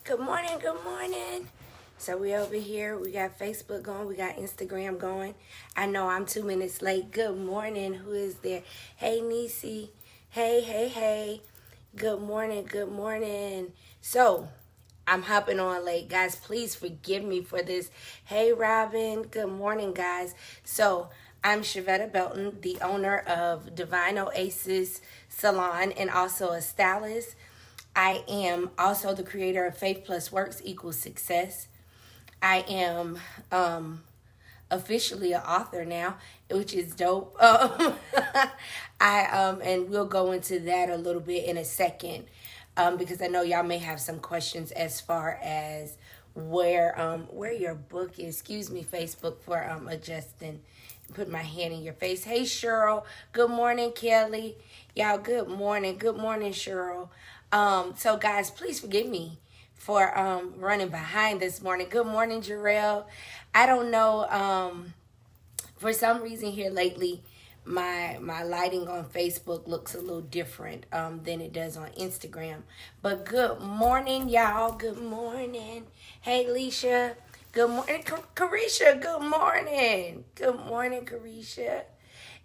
Good morning, good morning. So we over here, we got Facebook going, we got Instagram going. I know I'm 2 minutes late. Good morning, who is there? Hey, Nisi. Hey. Good morning, good morning. So, I'm hopping on late. Guys, please forgive me for this. Hey, Robin. Good morning, guys. So, I'm Shavetta Belton, the owner of Divine Oasis Salon and also a stylist. I am also the creator of Faith Plus Works Equals Success. I am officially an author now, which is dope. And we'll go into that a little bit in a second, because I know y'all may have some questions as far as where your book is. Excuse me, Facebook, for adjusting. Put my hand in your face. Hey, Cheryl. Good morning, Kelly. Y'all, good morning. Good morning, Cheryl. So guys, please forgive me for running behind this morning. Good morning, Jarrell. I don't know, for some reason here lately, my lighting on Facebook looks a little different than it does on Instagram. But good morning, y'all. Good morning. Hey, Leisha. Good morning, Carisha. Good morning. Good morning, Carisha.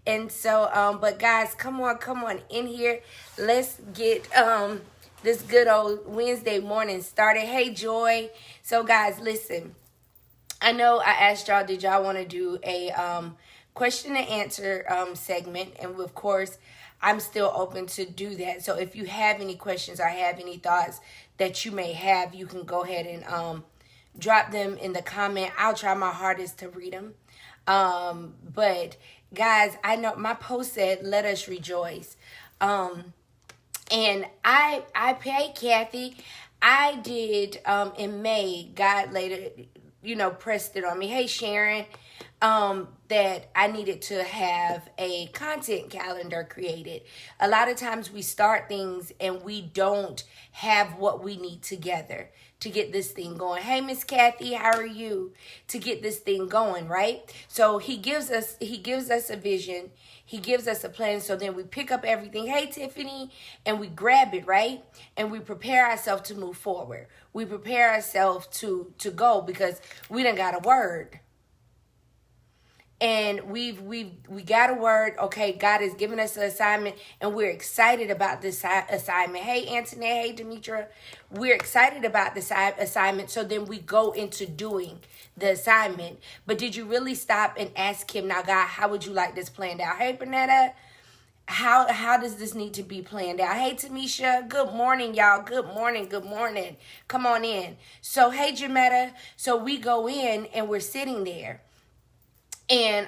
And so, but guys, come on in here. Let's get this good old Wednesday morning started. Hey, Joy. So, guys, listen. I know I asked y'all, did y'all want to do a question and answer segment? And of course, I'm still open to do that. So if you have any questions or have any thoughts that you may have, you can go ahead and drop them in the comment. I'll try my hardest to read them. But guys, I know my post said, let us rejoice. And I paid Kathy. I did in May. God later, pressed it on me. Hey, Sharon, that I needed to have a content calendar created. A lot of times we start things and we don't have what we need together to get this thing going. Hey, Miss Kathy, how are you? To get this thing going, right? So he gives us a vision. He gives us a plan. So then we pick up everything. Hey, Tiffany, and we grab it, right? And we prepare ourselves to move forward. We prepare ourselves to go because we done got a word. And we got a word. Okay, God has given us an assignment, and we're excited about this assignment. Hey, Antoinette. Hey, Demetra. We're excited about this assignment. So then we go into doing the assignment. But did you really stop and ask him, now, God, how would you like this planned out? Hey, Bernetta. How does this need to be planned out? Hey, Tamisha. Good morning, y'all. Good morning. Come on in. So, hey, Jametta. So we go in and we're sitting there. And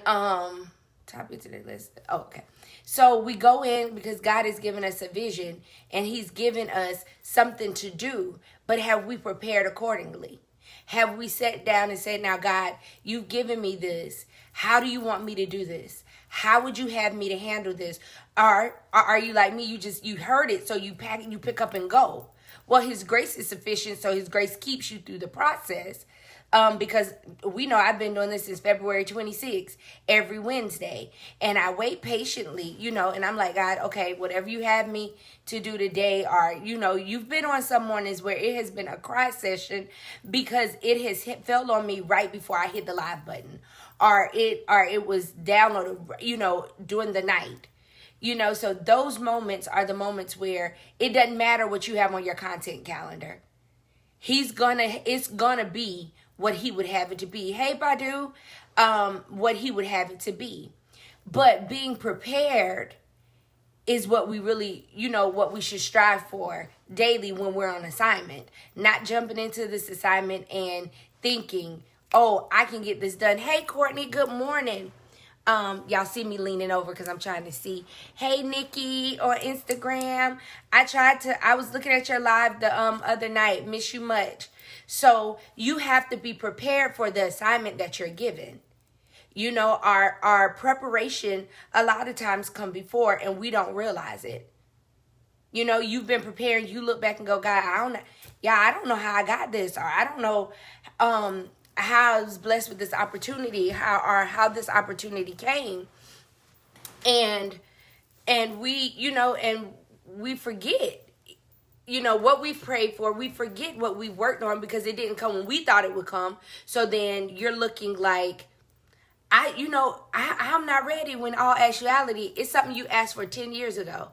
topic to the list. Oh, okay. So we go in because God has given us a vision and he's given us something to do. But have we prepared accordingly? Have we sat down and said, now, God, you've given me this. How do you want me to do this? How would you have me to handle this? Or are you like me? You heard it, so you pick up and go. Well, his grace is sufficient, so his grace keeps you through the process. Because we know I've been doing this since February 26th, every Wednesday. And I wait patiently, and I'm like, God, okay, whatever you have me to do today, or, you've been on some mornings where it has been a cry session because it has fell on me right before I hit the live button. Or it was downloaded, during the night. So those moments are the moments where it doesn't matter what you have on your content calendar. It's gonna be what he would have it to be. Hey, Badu, what he would have it to be. But being prepared is what we really, what we should strive for daily when we're on assignment. Not jumping into this assignment and thinking, oh, I can get this done. Hey, Courtney, good morning. Y'all see me leaning over because I'm trying to see. Hey, Nikki on Instagram. I was looking at your live the other night. Miss you much. So you have to be prepared for the assignment that you're given. Our preparation a lot of times come before and we don't realize it. You've been preparing. You look back and go, God, I don't know how I got this, or I don't know how I was blessed with this opportunity, how this opportunity came. And we, and we forget. what we've prayed for, we forget what we worked on because it didn't come when we thought it would come. So then you're looking like, I'm not ready, when all actuality, it's something you asked for 10 years ago.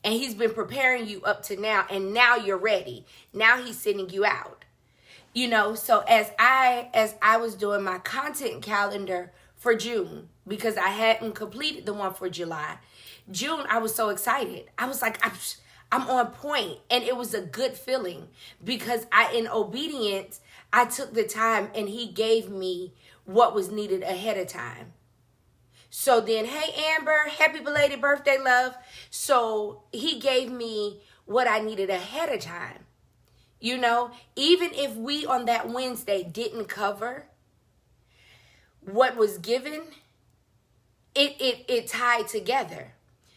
And he's been preparing you up to now, and now you're ready. Now he's sending you out. So as I was doing my content calendar for June, because I hadn't completed the one for July, June, I was so excited. I was like, I'm on point. And it was a good feeling because in obedience, I took the time and he gave me what was needed ahead of time. So then, hey, Amber, happy belated birthday, love. So he gave me what I needed ahead of time. Even if we on that Wednesday didn't cover what was given, it tied together.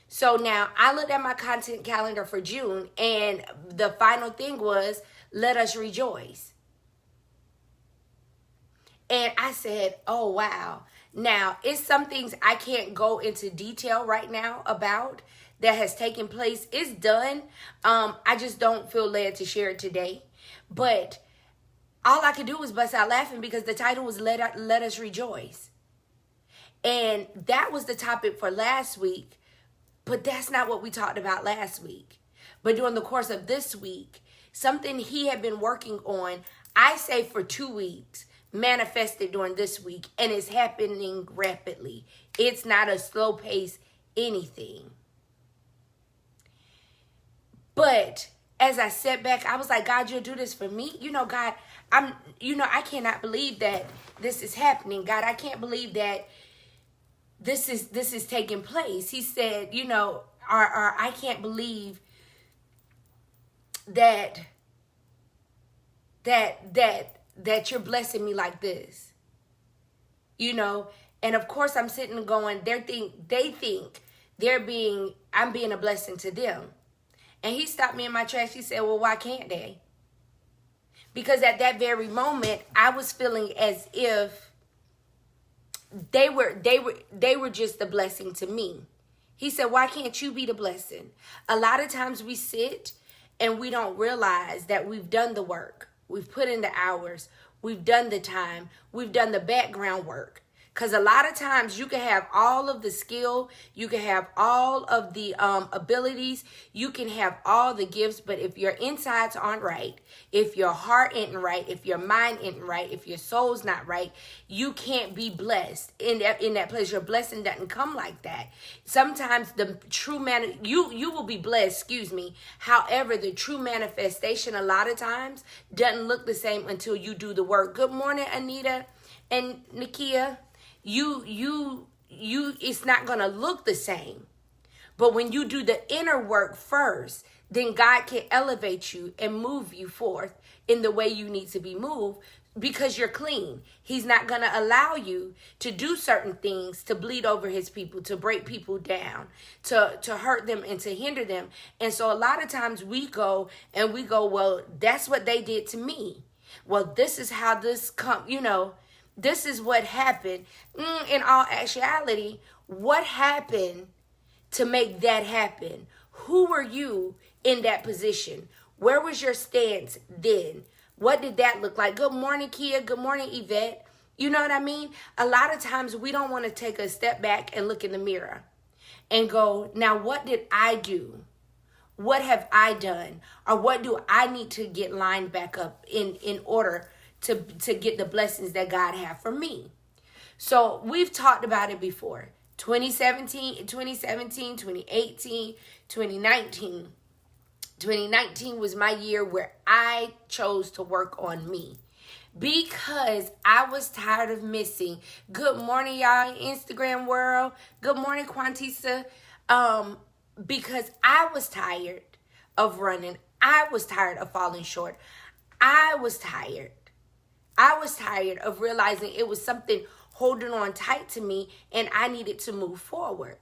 So now I looked at my content calendar for June, and the final thing was, let us rejoice. And I said, oh, wow. Now, it's some things I can't go into detail right now about that has taken place. It's done. I just don't feel led to share it today. But all I could do was bust out laughing because the title was Let Us Rejoice. And that was the topic for last week. But that's not what we talked about last week. But during the course of this week, something he had been working on, I say for 2 weeks, manifested during this week, and it's happening rapidly. It's not a slow pace anything. But as I sat back, I was like, God, you'll do this for me? God, I cannot believe that this is happening. God, I can't believe that this is taking place. He said, I can't believe that you're blessing me like this. And of course I'm sitting going, they think I'm being a blessing to them. And he stopped me in my tracks. He said, well, why can't they? Because at that very moment, I was feeling as if they were just a blessing to me. He said, why can't you be the blessing? A lot of times we sit and we don't realize that we've done the work. We've put in the hours. We've done the time. We've done the background work. Because a lot of times you can have all of the skill, you can have all of the abilities, you can have all the gifts, but if your insides aren't right, if your heart isn't right, if your mind isn't right, if your soul's not right, you can't be blessed in that place. Your blessing doesn't come like that. Sometimes the true you will be blessed, However, the true manifestation a lot of times doesn't look the same until you do the work. Good morning, Anita and Nikia. It's not going to look the same. But when you do the inner work first, then God can elevate you and move you forth in the way you need to be moved because you're clean. He's not going to allow you to do certain things to bleed over his people, to break people down, to hurt them and to hinder them. And so a lot of times we go, well, that's what they did to me. Well, this is how this this is what happened. In all actuality, what happened to make that happen? Who were you in that position? Where was your stance then? What did that look like? Good morning, Kia. Good morning, Yvette. You know what I mean? A lot of times we don't want to take a step back and look in the mirror and go, now what did I do? What have I done? Or what do I need to get lined back up in order to get the blessings that God have for me? So we've talked about it before. 2017, 2018, 2019. 2019 was my year where I chose to work on me because I was tired of missing. Good morning, y'all, Instagram world. Good morning, Quantisa. Because I was tired of running. I was tired of falling short. I was tired of realizing it was something holding on tight to me and I needed to move forward.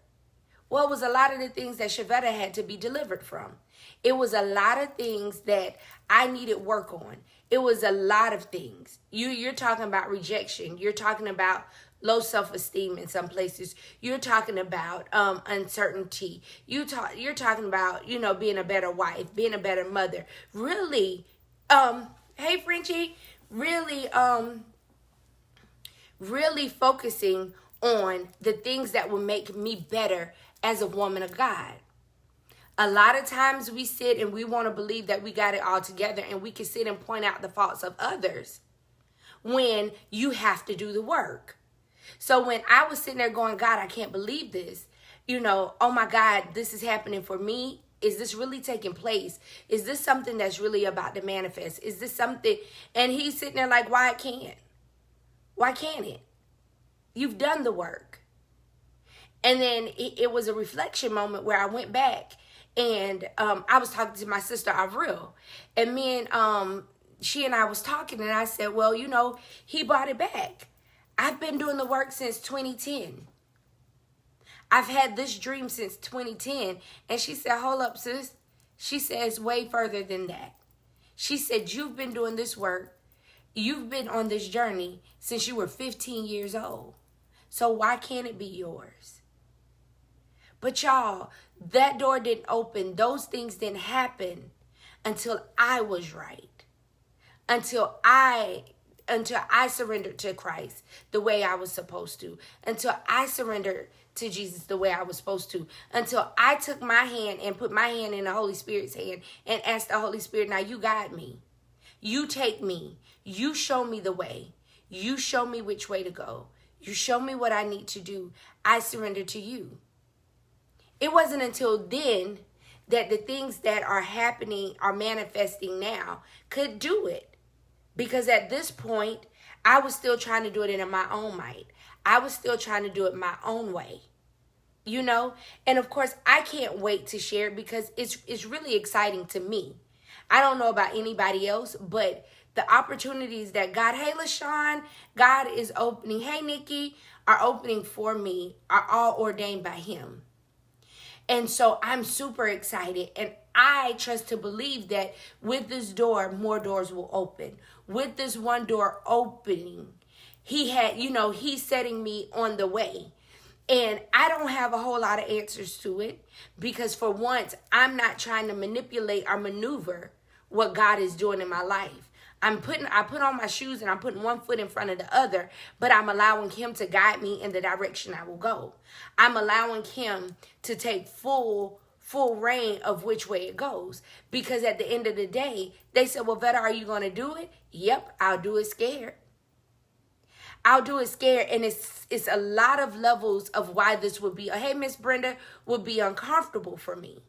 Well, it was a lot of the things that Shavetta had to be delivered from. It was a lot of things that I needed work on. It was a lot of things. You're talking about rejection. You're talking about low self-esteem in some places. You're talking about uncertainty. You're talking about, being a better wife, being a better mother. Really, hey Frenchie, really focusing on the things that will make me better as a woman of God. A lot of times we sit and we want to believe that we got it all together, and we can sit and point out the faults of others when you have to do the work. So when I was sitting there going, God, I can't believe this. Oh my God, this is happening for me. Is this really taking place? Is this something that's really about to manifest? Is this something? And he's sitting there like, why it can't? Why can't it? You've done the work. And then it was a reflection moment where I went back and I was talking to my sister Avril, and she and I was talking, and I said, well, he brought it back. I've been doing the work since 2010. I've had this dream since 2010. And she said, hold up, sis. She says, way further than that. She said, you've been doing this work. You've been on this journey since you were 15 years old. So why can't it be yours? But y'all, that door didn't open. Those things didn't happen until I was right. Until I surrendered to Christ the way I was supposed to. Until I surrendered to Jesus the way I was supposed to. Until I took my hand and put my hand in the Holy Spirit's hand and asked the Holy Spirit, now you guide me. You take me. You show me the way. You show me which way to go. You show me what I need to do. I surrender to you. It wasn't until then that the things that are happening, are manifesting now, could do it. Because at this point, I was still trying to do it in my own might. I was still trying to do it my own way. And of course, I can't wait to share it because it's really exciting to me. I don't know about anybody else, but the opportunities that God, hey LaShawn, God is opening, hey Nikki, are opening for me are all ordained by him. And so I'm super excited, and I trust to believe that with this door, more doors will open. With this one door opening, he's setting me on the way. And I don't have a whole lot of answers to it because for once, I'm not trying to manipulate or maneuver what God is doing in my life. I put on my shoes and I'm putting one foot in front of the other, but I'm allowing him to guide me in the direction I will go. I'm allowing him to take full reign of which way it goes. Because at the end of the day, they said, well, Vetta, are you going to do it? Yep, I'll do it scared. I'll do it scared. And it's a lot of levels of why this would be, hey, Miss Brenda, would be uncomfortable for me.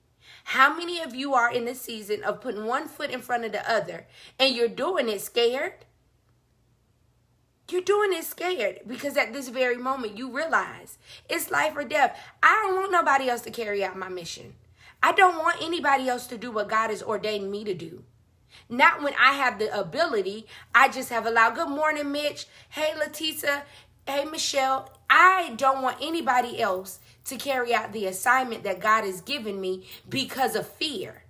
How many of you are in the season of putting one foot in front of the other and you're doing it scared? You're doing it scared because at this very moment you realize it's life or death. I don't want nobody else to carry out my mission. I don't want anybody else to do what God has ordained me to do. Not when I have the ability. I just have allowed. Good morning, Mitch. Hey, Letisa. Hey, Michelle. I don't want anybody else to carry out the assignment that God has given me because of fear.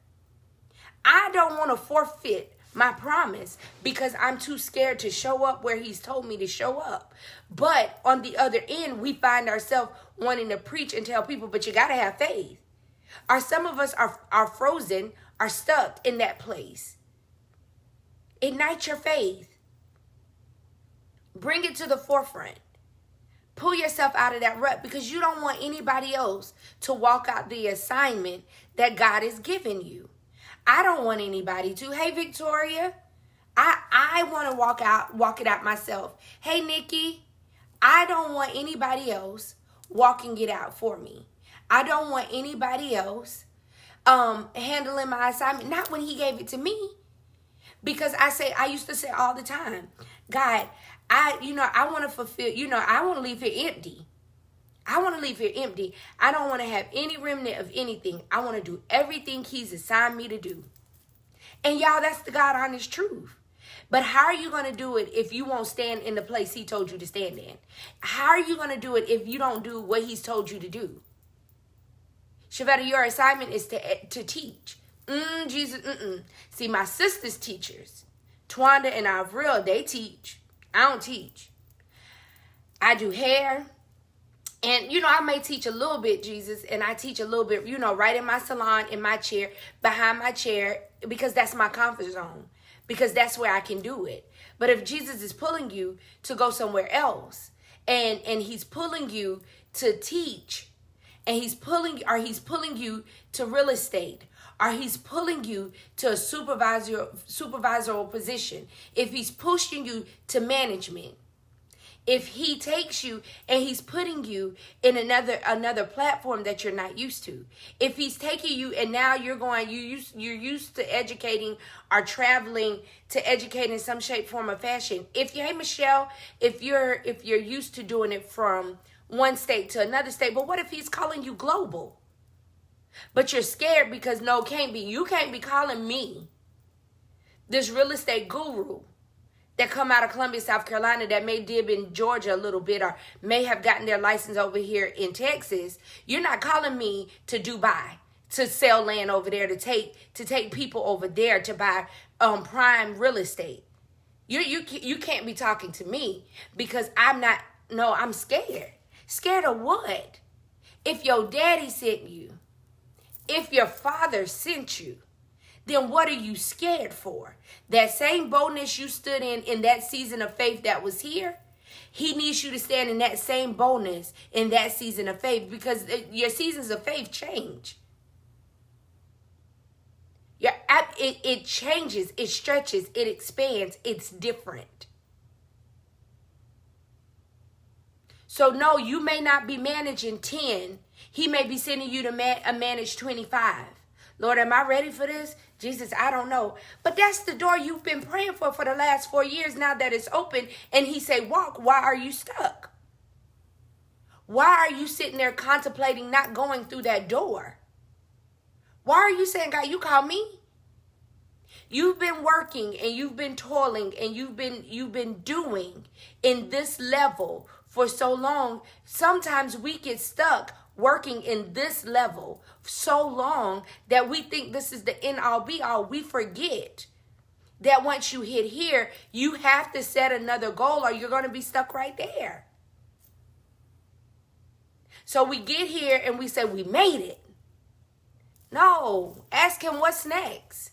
I don't want to forfeit my promise because I'm too scared to show up where he's told me to show up. But on the other end, we find ourselves wanting to preach and tell people, but you got to have faith. Or some of us are frozen, are stuck in that place. Ignite your faith. Bring it to the forefront. Pull yourself out of that rut because you don't want anybody else to walk out the assignment that God has given you. I don't want anybody to. Hey, Victoria, I want to walk it out myself. Hey, Nikki, I don't want anybody else walking it out for me. I don't want anybody else handling my assignment. Not when he gave it to me. Because I used to say all the time, God, I want to fulfill, I want to leave here empty. I want to leave here empty. I don't want to have any remnant of anything. I want to do everything he's assigned me to do. And y'all, that's the God honest truth. But how are you going to do it if you won't stand in the place he told you to stand in? How are you going to do it if you don't do what he's told you to do? Shavetta, your assignment is to teach. Jesus, See, my sister's teachers, Twanda and Avril, they teach. I don't teach. I do hair. And, I may teach a little bit, Jesus, and I teach a little bit, right in my salon, in my chair, behind my chair, because that's my comfort zone, because that's where I can do it. But if Jesus is pulling you to go somewhere else, and he's pulling you to teach, and he's pulling you to real estate, or he's pulling you to a supervisorial position, if he's pushing you to management, if he takes you and he's putting you in another platform that you're not used to, if he's taking you and now you're used to educating or traveling to educate in some shape, form, or fashion. Hey Michelle, if you're used to doing it from one state to another state, but what if he's calling you global? But you're scared because you can't be calling me, this real estate guru that come out of Columbia, South Carolina, that may dib in Georgia a little bit, or may have gotten their license over here in Texas. You're not calling me to Dubai to sell land over there, to take people over there to buy prime real estate. You can't be talking to me, because I'm scared. Scared of what? If your daddy sent you, if your father sent you, then what are you scared for? That same boldness you stood in that season of faith that was here, he needs you to stand in that same boldness in that season of faith, because your seasons of faith change. It changes, it stretches, it expands, it's different. So no, you may not be managing 10. He may be sending you to manage 25. Lord, am I ready for this? Jesus, I don't know. But that's the door you've been praying for the last 4 years now that it's open. And he say, walk. Why are you stuck? Why are you sitting there contemplating not going through that door? Why are you saying, God, you call me? You've been working and you've been toiling and you've been doing in this level for so long. Sometimes we get stuck working in this level so long that we think this is the end all be all. We forget that once you hit here, you have to set another goal or you're going to be stuck right there. So we get here and we say we made it. No, ask him what's next.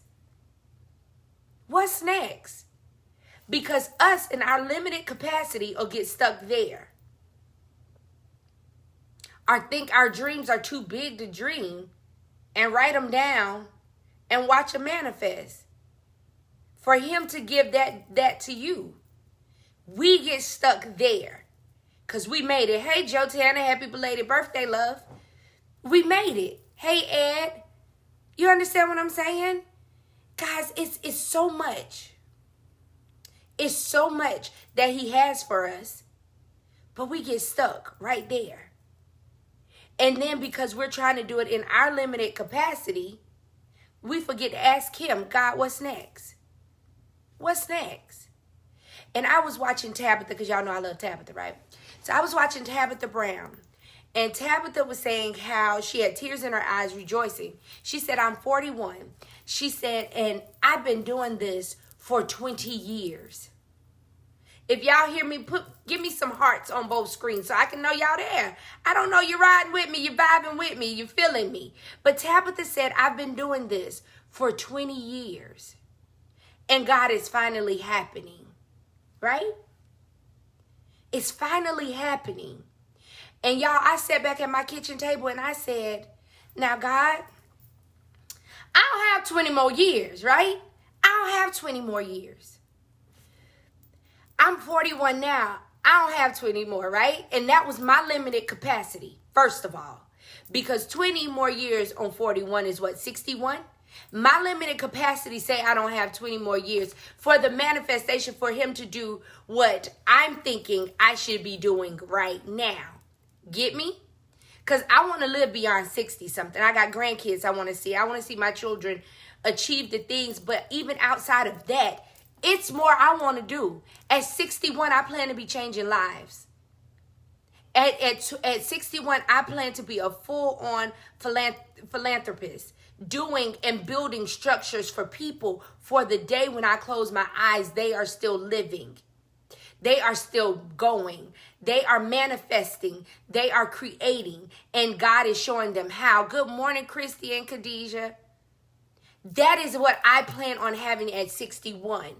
What's next? Because us in our limited capacity will get stuck there. Or think our dreams are too big to dream and write them down and watch them manifest. For him to give that to you. We get stuck there because we made it. Hey, Joe Tanner, happy belated birthday, love. We made it. Hey, Ed, you understand what I'm saying? Guys, it's so much. It's so much that he has for us, but we get stuck right there. And then because we're trying to do it in our limited capacity, we forget to ask him, God, what's next? What's next? And I was watching Tabitha, because y'all know I love Tabitha, right? So I was watching Tabitha Brown. And Tabitha was saying how she had tears in her eyes rejoicing. She said, I'm 41. She said, and I've been doing this for 20 years. If y'all hear me, give me some hearts on both screens so I can know y'all there. I don't know, you're riding with me, you're vibing with me, you're feeling me. But Tabitha said, I've been doing this for 20 years. And God is finally happening, right? It's finally happening. And y'all, I sat back at my kitchen table and I said, now God, I don't have 20 more years, right? I don't have 20 more years. I'm 41 now. I don't have 20 more, right? And that was my limited capacity, first of all. Because 20 more years on 41 is what, 61? My limited capacity say I don't have 20 more years for the manifestation for him to do what I'm thinking I should be doing right now. Get me? Because I want to live beyond 60 something. I got grandkids I want to see. I want to see my children achieve the things. But even outside of that, it's more I want to do. At 61, I plan to be changing lives. At 61, I plan to be a full-on philanthropist, doing and building structures for people for the day when I close my eyes, they are still living. They are still going. They are manifesting. They are creating. And God is showing them how. Good morning, Christy and Khadijah. That is what I plan on having at 61.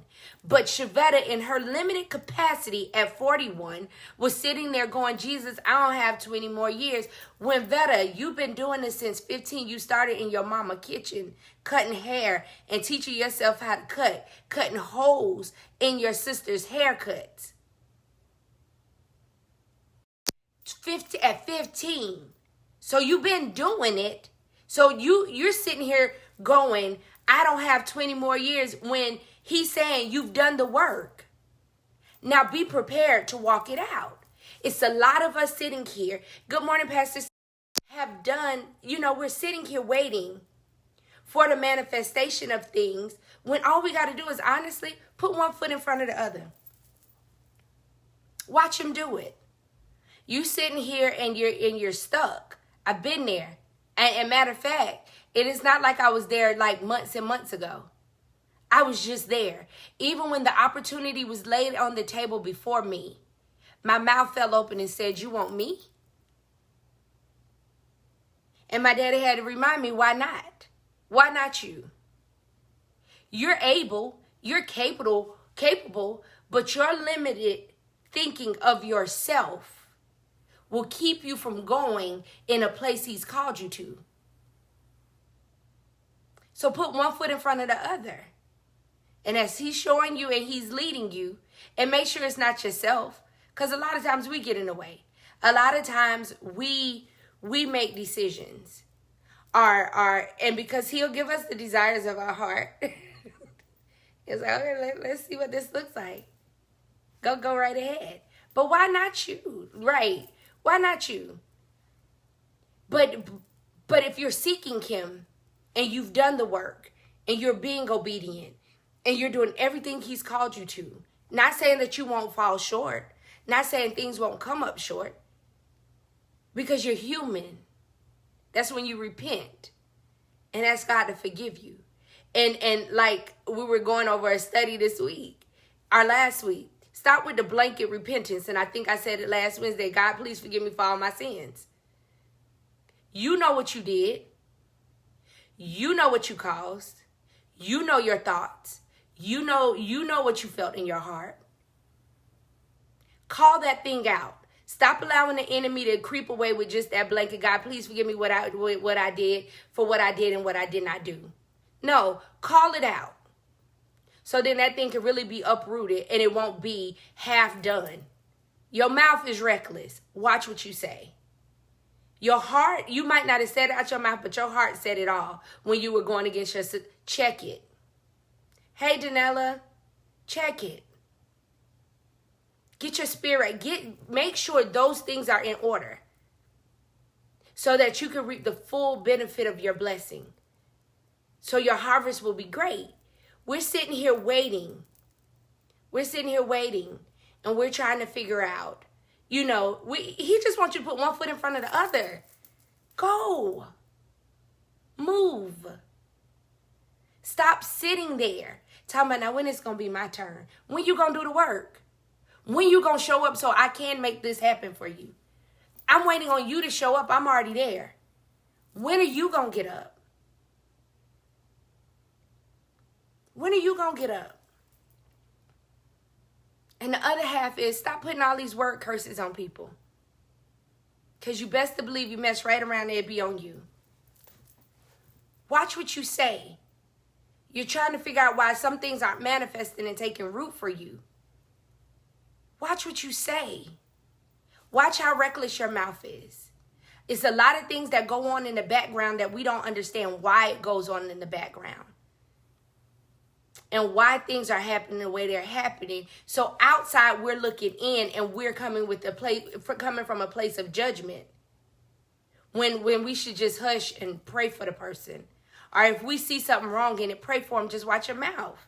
But Shavetta, in her limited capacity at 41, was sitting there going, Jesus, I don't have 20 more years. When Vetta, you've been doing this since 15. You started in your mama kitchen, cutting hair and teaching yourself how to cut, cutting holes in your sister's haircuts. At 15. So you've been doing it. So you're sitting here going, I don't have 20 more years, when he's saying you've done the work. Now be prepared to walk it out. It's a lot of us sitting here. Good morning, Pastor. Have done, we're sitting here waiting for the manifestation of things when all we got to do is honestly put one foot in front of the other. Watch him do it. You sitting here and you're stuck. I've been there. And matter of fact, it is not like I was there like months and months ago. I was just there. Even when the opportunity was laid on the table before me, my mouth fell open and said, you want me? And my daddy had to remind me, why not? Why not you? You're able, you're capable, but your limited thinking of yourself will keep you from going in a place he's called you to. So put one foot in front of the other. And as he's showing you and he's leading you, and make sure it's not yourself, because a lot of times we get in the way. A lot of times we make decisions. And because he'll give us the desires of our heart. It's like, okay, let's see what this looks like. Go right ahead. But why not you? Right. Why not you? But if you're seeking him and you've done the work and you're being obedient and you're doing everything he's called you to, not saying that you won't fall short, not saying things won't come up short, because you're human. That's when you repent and ask God to forgive you. And like we were going over a study last week. Stop with the blanket repentance. And I think I said it last Wednesday. God, please forgive me for all my sins. You know what you did. You know what you caused. You know your thoughts. You know what you felt in your heart. Call that thing out. Stop allowing the enemy to creep away with just that blanket. God, please forgive me what I did for what I did and what I did not do. No, call it out. So then that thing can really be uprooted and it won't be half done. Your mouth is reckless. Watch what you say. Your heart, you might not have said it out your mouth, but your heart said it all when you were going against your, check it. Hey, Danella, check it. Get your spirit, make sure those things are in order so that you can reap the full benefit of your blessing. So your harvest will be great. We're sitting here waiting. And we're trying to figure out, he just wants you to put one foot in front of the other. Go. Move. Stop sitting there talking about, now when it's going to be my turn? When you going to do the work? When you going to show up so I can make this happen for you? I'm waiting on you to show up. I'm already there. When are you going to get up? When are you going to get up? And the other half is stop putting all these word curses on people. Because you best to believe you mess right around there, it'd be on you. Watch what you say. You're trying to figure out why some things aren't manifesting and taking root for you. Watch what you say. Watch how reckless your mouth is. It's a lot of things that go on in the background that we don't understand why it goes on in the background. And why things are happening the way they're happening. So outside, we're looking in and we're coming from a place of judgment. When we should just hush and pray for the person. Or if we see something wrong in it, pray for them. Just watch your mouth.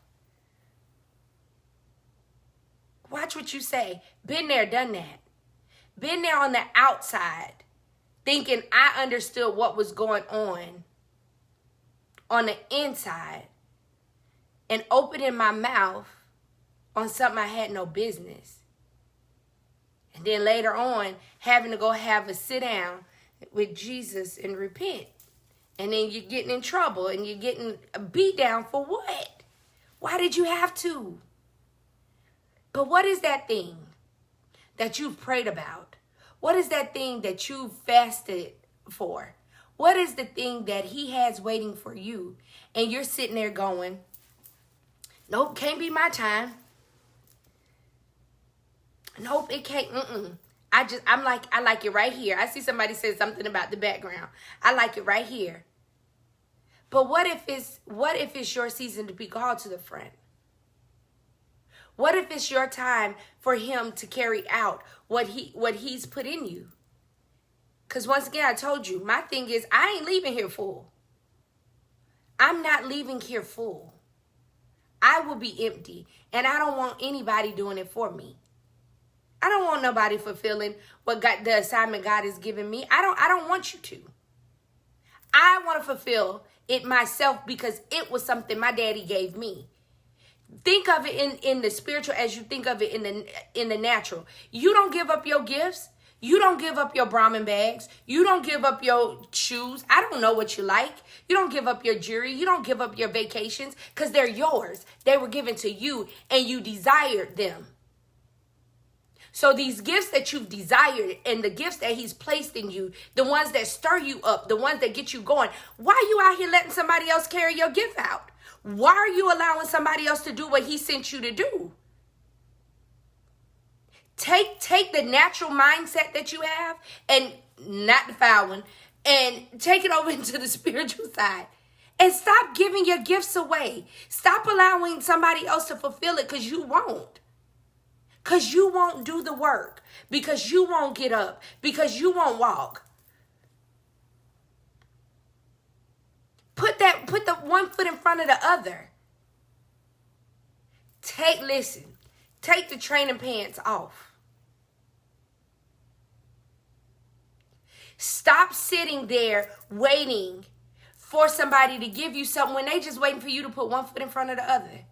Watch what you say. Been there, done that. Been there on the outside, thinking I understood what was going on the inside. And opening my mouth on something I had no business. And then later on, having to go have a sit down with Jesus and repent. And then you're getting in trouble and you're getting beat down for what? Why did you have to? But what is that thing that you've prayed about? What is that thing that you fasted for? What is the thing that he has waiting for you? And you're sitting there going, nope, can't be my time. Nope, it can't. I like it right here. I see somebody said something about the background. I like it right here. But what if it's your season to be called to the front? What if it's your time for him to carry out what he's put in you? Because once again, I told you, my thing is I ain't leaving here full. I'm not leaving here full. I will be empty, and I don't want anybody doing it for me. I don't want nobody fulfilling the assignment God has given me. I don't want you to. I want to fulfill it myself because it was something my daddy gave me. Think of it in the spiritual as you think of it in the natural. You don't give up your gifts. You don't give up your Brahmin bags. You don't give up your shoes. I don't know what you like. You don't give up your jewelry. You don't give up your vacations because they're yours. They were given to you and you desired them. So these gifts that you've desired and the gifts that he's placed in you, the ones that stir you up, the ones that get you going, why are you out here letting somebody else carry your gift out? Why are you allowing somebody else to do what he sent you to do? Take the natural mindset that you have, and not the foul one, and take it over into the spiritual side. And stop giving your gifts away. Stop allowing somebody else to fulfill it because you won't. Because you won't do the work. Because you won't get up. Because you won't walk. Put the one foot in front of the other. Take the training pants off. Stop sitting there waiting for somebody to give you something when they just waiting for you to put one foot in front of the other.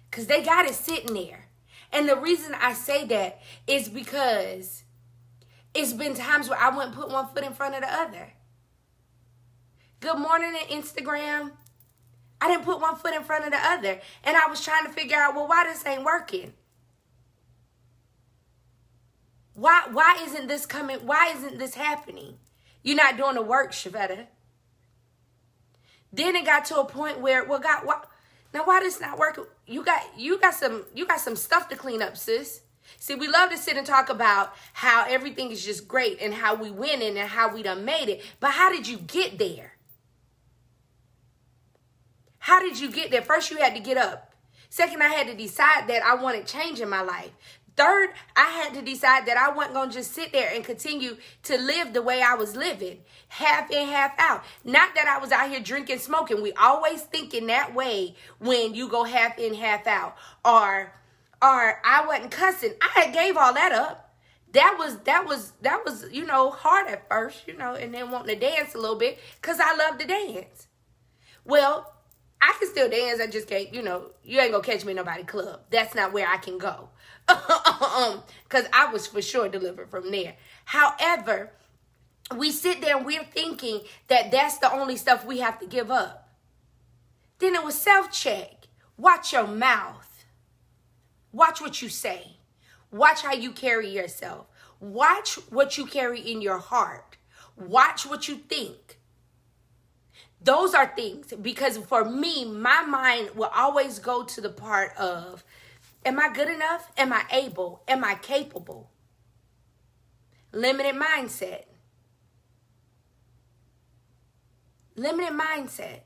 Because they got it sitting there. And the reason I say that is because it's been times where I wouldn't put one foot in front of the other. Good morning on Instagram. I didn't put one foot in front of the other. And I was trying to figure out, well, why this ain't working? Why isn't this coming? Why isn't this happening? You're not doing the work, Shavetta. Then it got to a point where, well, God, why this not working? You got some stuff to clean up, sis. See, we love to sit and talk about how everything is just great and how we winning and how we done made it. But how did you get there? How did you get there? First, you had to get up. Second, I had to decide that I wanted change in my life. Third, I had to decide that I wasn't going to just sit there and continue to live the way I was living. Half in, half out. Not that I was out here drinking, smoking. We always think in that way when you go half in, half out. Or I wasn't cussing. I had gave all that up. That was, hard at first, and then wanting to dance a little bit because I love to dance. Well, I can still dance. I just can't, you ain't going to catch me in nobody club. That's not where I can go. Because I was for sure delivered from there. However, we sit there and we're thinking that that's the only stuff we have to give up. Then it was self-check. Watch your mouth. Watch what you say. Watch how you carry yourself. Watch what you carry in your heart. Watch what you think. Those are things, because for me, my mind will always go to the part of, am I good enough? Am I able? Am I capable? Limited mindset. Limited mindset.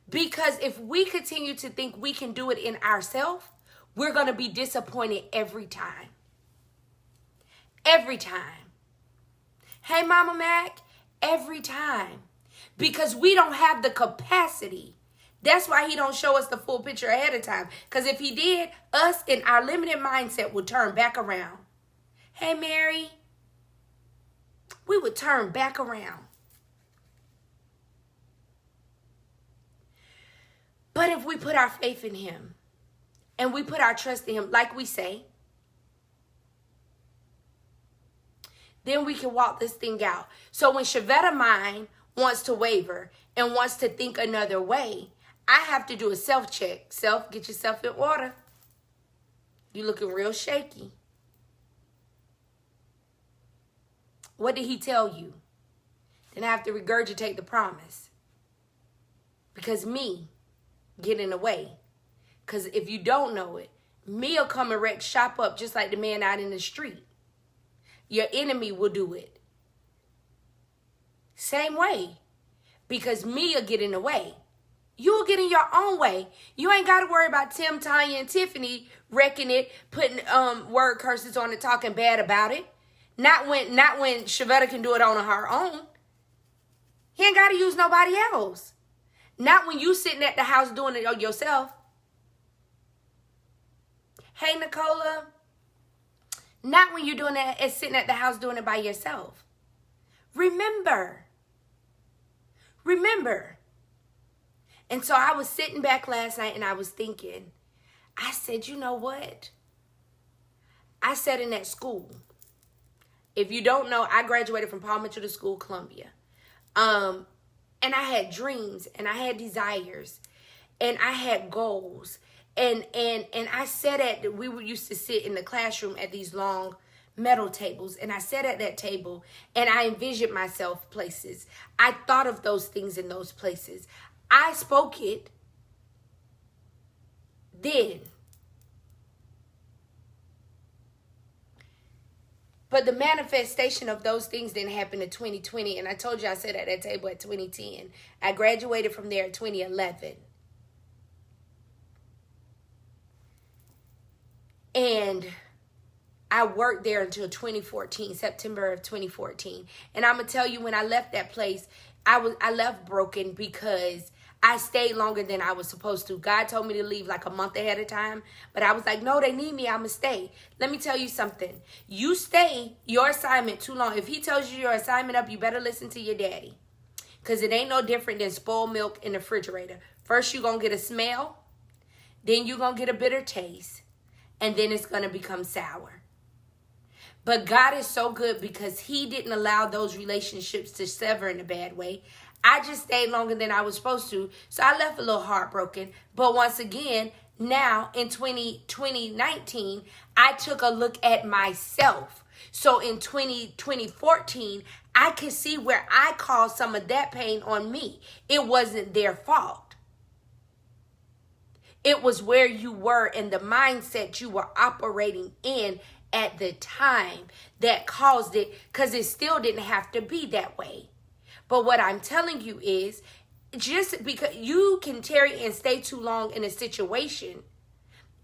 Because if we continue to think we can do it in ourselves, we're going to be disappointed every time. Every time. Hey, Mama Mac, every time. Because we don't have the capacity. That's why he don't show us the full picture ahead of time. Because if he did, us in our limited mindset would turn back around. Hey, Mary. We would turn back around. But if we put our faith in him and we put our trust in him, like we say, then we can walk this thing out. So when Shavetta mind wants to waver and wants to think another way, I have to do a self-check. Self, get yourself in order. You looking real shaky. What did he tell you? Then I have to regurgitate the promise. Because me get in the way. Because if you don't know it, me will come and wreck shop up just like the man out in the street. Your enemy will do it. Same way. Because me will get in the way. You will get in your own way. You ain't got to worry about Tim, Tanya, and Tiffany wrecking it, putting word curses on it, talking bad about it. Not when Shavetta can do it on her own. He ain't got to use nobody else. Not when you sitting at the house doing it yourself. Hey, Nicola. Not when you're doing it and sitting at the house doing it by yourself. Remember. And so I was sitting back last night and I was thinking, I said, you know what? I sat in that school. If you don't know, I graduated from Paul Mitchell School, Columbia. And I had dreams and I had desires and I had goals. And I sat we used to sit in the classroom at these long metal tables. And I sat at that table and I envisioned myself places. I thought of those things in those places. I spoke it then. But the manifestation of those things didn't happen in 2020. And I told you I sat at that table at 2010. I graduated from there in 2011. And I worked there until 2014, September of 2014. And I'm going to tell you, when I left that place, I left broken because I stayed longer than I was supposed to. God told me to leave like a month ahead of time. But I was like, no, they need me. I'm going to stay. Let me tell you something. You stay your assignment too long. If he tells you your assignment up, you better listen to your daddy. Because it ain't no different than spoiled milk in the refrigerator. First, you're going to get a smell. Then you're going to get a bitter taste. And then it's going to become sour. But God is so good because he didn't allow those relationships to sever in a bad way. I just stayed longer than I was supposed to. So I left a little heartbroken. But once again, now in 2019, I took a look at myself. So in 2014, I could see where I caused some of that pain on me. It wasn't their fault. It was where you were and the mindset you were operating in at the time that caused it, because it still didn't have to be that way. But what I'm telling you is, just because you can tarry and stay too long in a situation,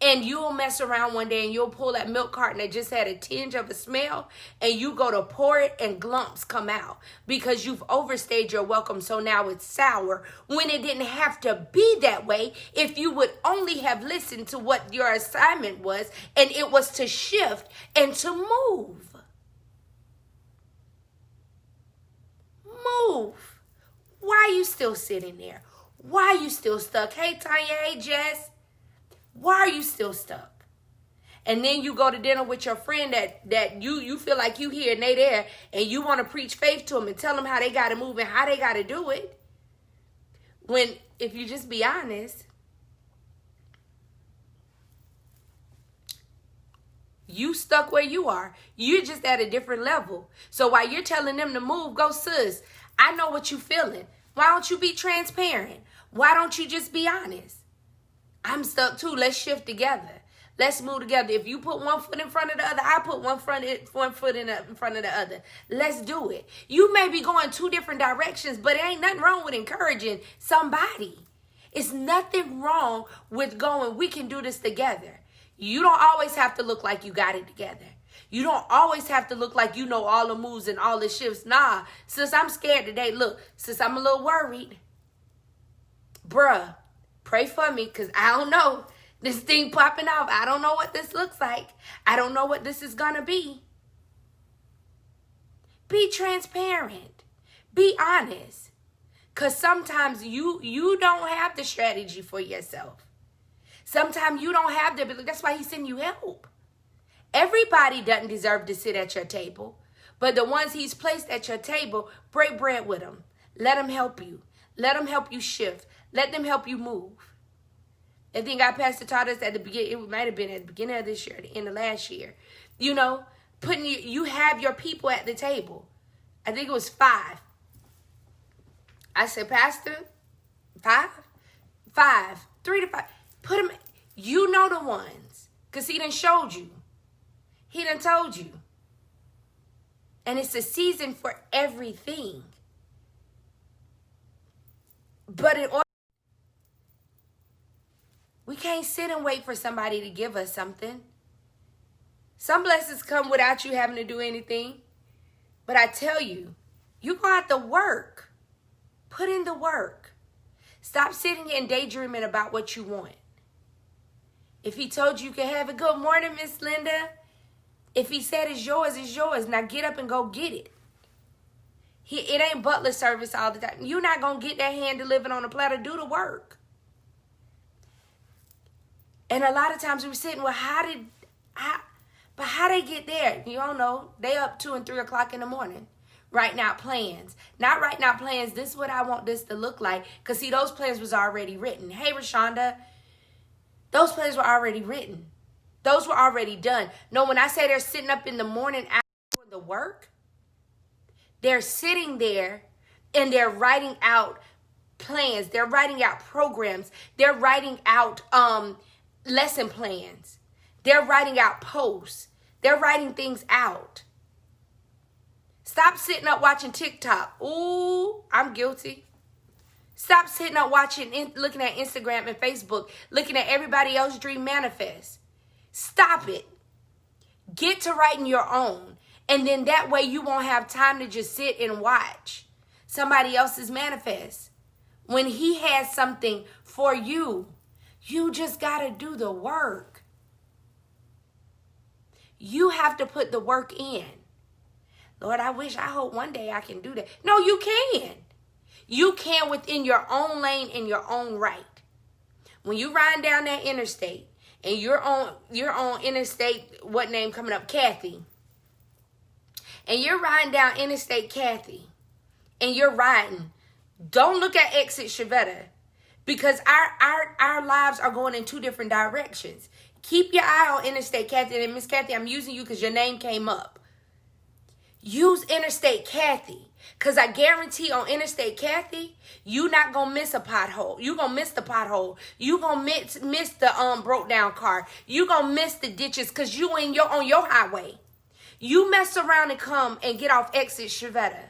and you'll mess around one day and you'll pull that milk carton that just had a tinge of a smell, and you go to pour it and glumps come out because you've overstayed your welcome. So now it's sour when it didn't have to be that way. If you would only have listened to what your assignment was, and it was to shift and to move. Move. Why are you still sitting there? Why are you still stuck? Hey, Tanya, hey, Jess. Why are you still stuck? And then you go to dinner with your friend that you feel like you here and they there, and you want to preach faith to them and tell them how they got to move and how they got to do it. When, if you just be honest, you stuck where you are. You're just at a different level. So while you're telling them to move, go, sis, I know what you're feeling. Why don't you be transparent? Why don't you just be honest? I'm stuck too. Let's shift together. Let's move together. If you put one foot in front of the other, I put one foot in front of the other. Let's do it. You may be going two different directions, but it ain't nothing wrong with encouraging somebody. It's nothing wrong with going, we can do this together. You don't always have to look like you got it together. You don't always have to look like you know all the moves and all the shifts. Nah, sis, I'm scared today. Look, sis, I'm a little worried. Bruh, pray for me, because I don't know. This thing popping off. I don't know what this looks like. I don't know what this is going to be. Be transparent. Be honest. Because sometimes you don't have the strategy for yourself. Sometimes you don't have the ability. That's why he sent you help. Everybody doesn't deserve to sit at your table. But the ones he's placed at your table, break bread with them. Let them help you. Let them help you shift. Let them help you move. I think our pastor taught us at the beginning, it might have been at the beginning of this year, the end of last year. You know, you have your people at the table. I think it was 5. I said, Pastor, 5? 3 to 5. Put them, you know the ones. Because he done showed you. He done told you. And it's a season for everything. But in order, we can't sit and wait for somebody to give us something. Some blessings come without you having to do anything. But I tell you, you're going to have to work. Put in the work. Stop sitting here and daydreaming about what you want. If he told you could have it, good morning, Miss Linda. If he said it's yours, it's yours. Now get up and go get it. It ain't butler service all the time. You're not going to get that hand delivered on a platter. Do the work. And a lot of times we're sitting, well, how they get there? You don't know. They up 2 and 3 o'clock in the morning. Writing out plans. Not writing out plans. This is what I want this to look like. Because see, those plans was already written. Hey, Rashonda. Those plans were already written. Those were already done. No, when I say they're sitting up in the morning after the work, they're sitting there and they're writing out plans. They're writing out programs. They're writing out lesson plans. They're writing out posts. They're writing things out. Stop sitting up watching TikTok. Ooh, I'm guilty. Stop sitting up watching, looking at Instagram and Facebook, looking at everybody else's dream manifest. Stop it. Get to writing your own. And then that way you won't have time to just sit and watch somebody else's manifest. When he has something for you, you just got to do the work. You have to put the work in. Lord, I hope one day I can do that. No, you can. You can within your own lane in your own right. When you ride down that interstate and you're on interstate, what name coming up? Kathy. And you're riding down Interstate Kathy, and you're riding, don't look at exit Shavetta, because our lives are going in 2 different directions. Keep your eye on Interstate Kathy. And Miss Kathy, I'm using you because your name came up. Use Interstate Kathy, because I guarantee on Interstate Kathy, you not going to miss a pothole. You going to miss the pothole. You going to miss the broke down car. You going to miss the ditches because you on your highway. You mess around and come and get off exit Shavetta.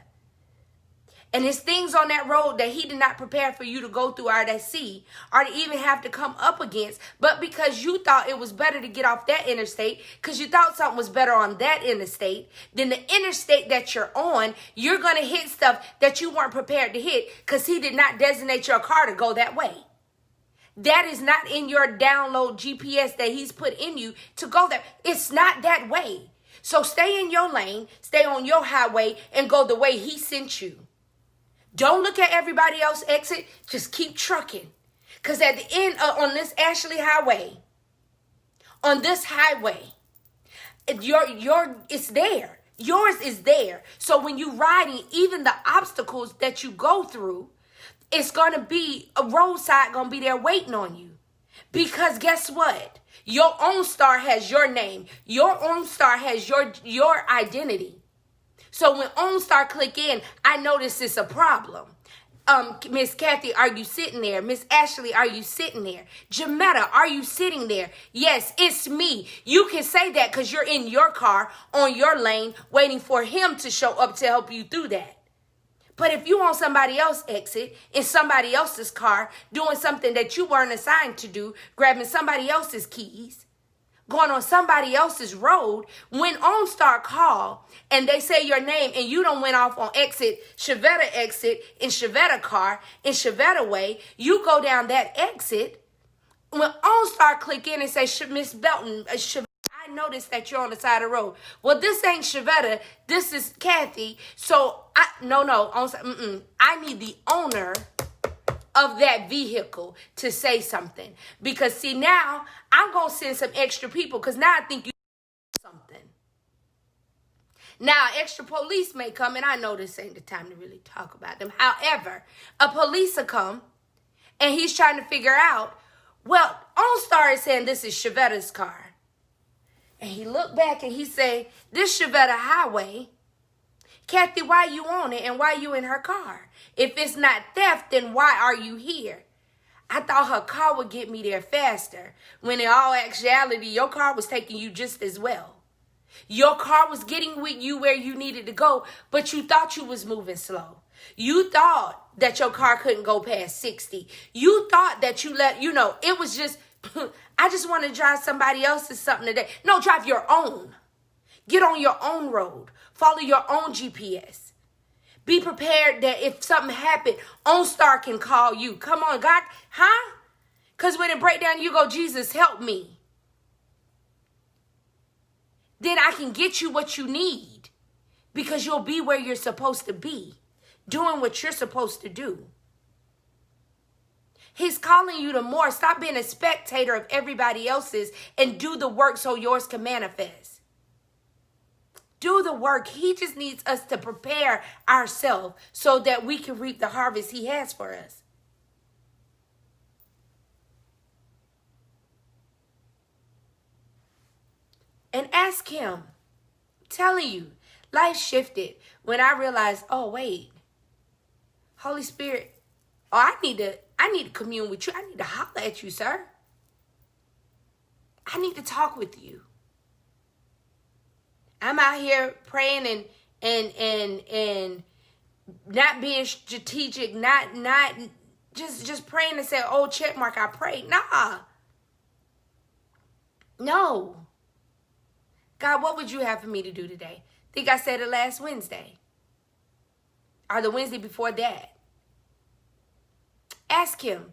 And there's things on that road that he did not prepare for you to go through or to see or to even have to come up against. But because you thought it was better to get off that interstate, because you thought something was better on that interstate than the interstate that you're on, you're going to hit stuff that you weren't prepared to hit because he did not designate your car to go that way. That is not in your download GPS that he's put in you to go there. It's not that way. So stay in your lane, stay on your highway, and go the way he sent you. Don't look at everybody else exit. Just keep trucking. Because at the end, on this Ashley Highway, on this highway, it's there. Yours is there. So when you're riding, even the obstacles that you go through, it's going to be a roadside going to be there waiting on you. Because guess what? Your own star has your name. Your own star has your identity. So when OnStar click in, I notice it's a problem. Miss Kathy, are you sitting there? Miss Ashley, are you sitting there? Jametta, are you sitting there? Yes, it's me. You can say that because you're in your car, on your lane, waiting for him to show up to help you through that. But if you on somebody else's exit, in somebody else's car, doing something that you weren't assigned to do, grabbing somebody else's keys, going on somebody else's road, when OnStar call and they say your name and you don't went off on exit in Shavetta car, in Shavetta way, you go down that exit. When OnStar click in and say, Miss Belton, I noticed that you're on the side of the road. Well, this ain't Shavetta. This is Kathy. So, I need the owner of that vehicle to say something. Because, see, now I'm going to send some extra people because now I think you something. Now, extra police may come, and I know this ain't the time to really talk about them. However, a police will come, and he's trying to figure out, well, OnStar is saying this is Shavetta's car. And he looked back and he said, this Shavetta Highway. Kathy, why you on it and why you in her car? If it's not theft, then why are you here? I thought her car would get me there faster, when in all actuality, your car was taking you just as well. Your car was getting with you where you needed to go, but you thought you was moving slow. You thought that your car couldn't go past 60. You thought that it was just, I just want to drive somebody else's something today. No, drive your own. Get on your own road. Follow your own GPS. Be prepared that if something happened, OnStar can call you. Come on, God, huh? Because when it break down, you go, Jesus, help me. Then I can get you what you need, because you'll be where you're supposed to be, doing what you're supposed to do. He's calling you to more. Stop being a spectator of everybody else's and do the work so yours can manifest. Do the work. He just needs us to prepare ourselves so that we can reap the harvest he has for us. And ask him. I'm telling you, life shifted when I realized, oh, wait. Holy Spirit, I need to commune with you. I need to holler at you, sir. I need to talk with you. I'm out here praying and not being strategic, not just praying and say, oh, check mark, I prayed. Nah. No. God, what would you have for me to do today? I think I said it last Wednesday. Or the Wednesday before that. Ask him.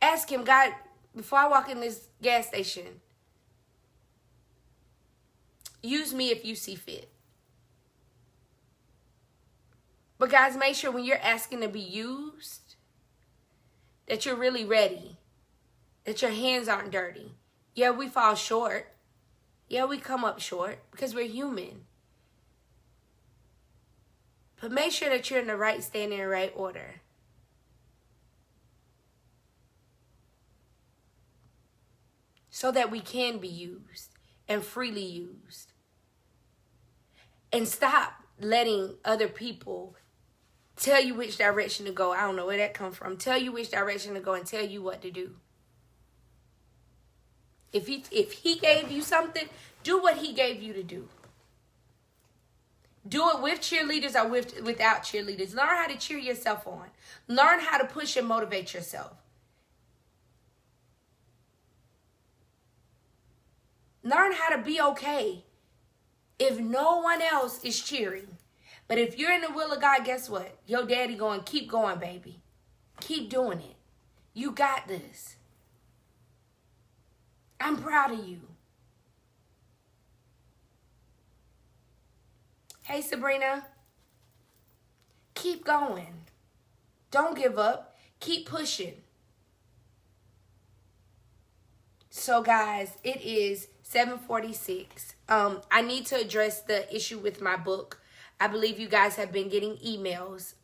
Ask him, God, before I walk in this gas station, use me if you see fit. But guys, make sure when you're asking to be used, that you're really ready. That your hands aren't dirty. Yeah, we fall short. Yeah, we come up short because we're human. But make sure that you're in the right standing and right order. So that we can be used and freely used. And stop letting other people tell you which direction to go. I don't know where that comes from. Tell you which direction to go and tell you what to do. If he gave you something, do what he gave you to do. Do it with cheerleaders or without cheerleaders. Learn how to cheer yourself on. Learn how to push and motivate yourself. Learn how to be okay if no one else is cheering. But if you're in the will of God, guess what? Your daddy going, keep going, baby. Keep doing it. You got this. I'm proud of you. Hey, Sabrina. Keep going. Don't give up. Keep pushing. So, guys, it is 7:46. I need to address the issue with my book. I believe you guys have been getting emails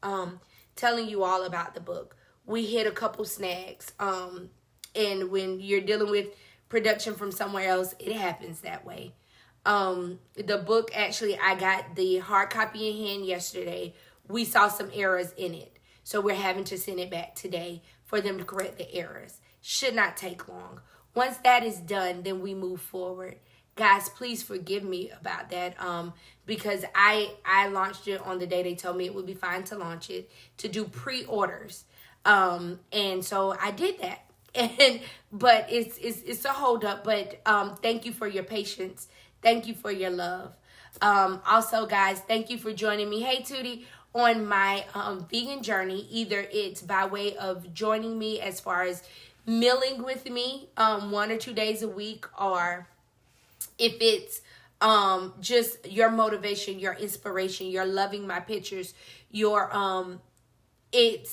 telling you all about the book. We hit a couple snags. And when you're dealing with production from somewhere else, it happens that way. The book, actually, I got the hard copy in hand yesterday. We saw some errors in it. So we're having to send it back today for them to correct the errors. Should not take long. Once that is done, then we move forward. Guys, please forgive me about that because I launched it on the day they told me it would be fine to launch it, to do pre-orders. And so I did that. But it's a hold up. But thank you for your patience. Thank you for your love. Also, guys, thank you for joining me. Hey, Tootie, on my vegan journey. Either it's by way of joining me as far as mealing with me 1 or 2 days a week, or if it's just your motivation, your inspiration, your loving my pictures, your it